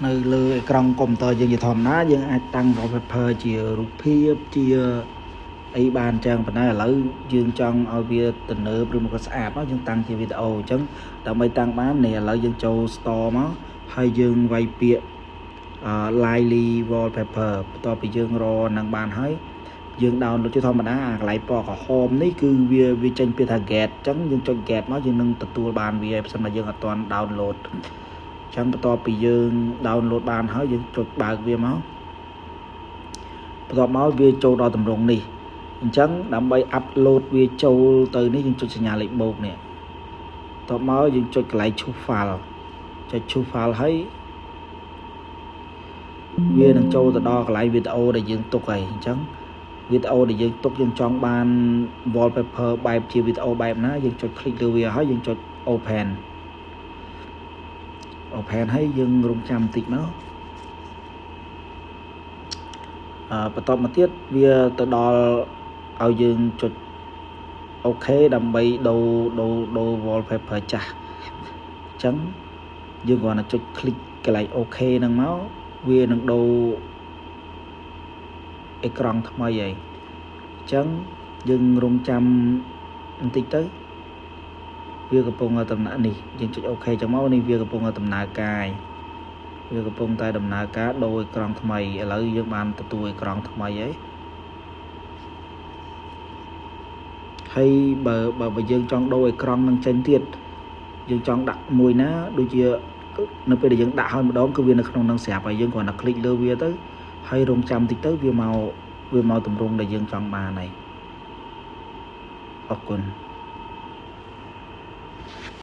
nơi lừa trong công tơ dương thòm ná dương ai tăng vào paper chia rupia chia ấy bàn trang phần này là dương trong ao bia tình nữ một cái app đó dương tăng chia video chứ đợi mấy tăng bán này là dương châu store máu hay dương vay bịa lively wallpaper to bị dương ro năng bàn hết dương download cho thòm ná lại bỏ cả home ní cứ vi tranh bia thà gẹt chẳng dương cho gẹt nó dương nâng tụi bàn vì xong là dương toàn download chẳng to bị dương download bàn hết dương chụp bạc về máu máu về châu đo tầm rộng đi chẳng đám bay upload về châu từនេះយើងចុចសញ្ញាលេខបូកនេះតបមកយើងចុចកន្លែង choose file ចុច choose file ហើយវានឹងចូលទៅដល់កន្លែងវីដេអូដែលយើងទុកហើយអញ្ចឹងវីដេអូដែលយើងទុកយើងចង់បាន wallpaper បែបជាវីដេអូបែបណាយើងចុច click លើវាហើយយើងចុច open ហើយយើងរងចាំបន្តិចមកបន្តមកទៀតវាទៅដល់ឲ្យយើងចុចអូខេដើម្បីដូរ wallpaper ចាស់អញ្ចឹងយើងគ្រាន់តែចុច click កន្លែងអូខេហ្នឹងមកវានឹងដូរអេក្រង់ថ្មីហើយអញ្ចឹងយើងរងចាំបន្តិចទៅវាកំពុងដំណើរនេះយើងចុចអូខេចឹងមកនេះវាកំពុងដំណើរការវាកំពុងតែដំណើរការដូរអេក្រង់ថ្មីឥឡូវយើងបានទទួលអេក្រង់ថ្មីហើយបើយើងចង់ដូរអេក្រង់នឹងចេញទៀតយើងចង់ដាក់មួយណាដូចជានៅពេលដែលយើងដាក់ហើយម្ដងគឺវានៅក្នុងនឹងស្រាប់ហើយយើងគ្រាន់តែคลิกលើវាទៅហើយរងចាំតិចទៅវាមកទម្រង់ដែលយើងចង់បានហើយអរគុណ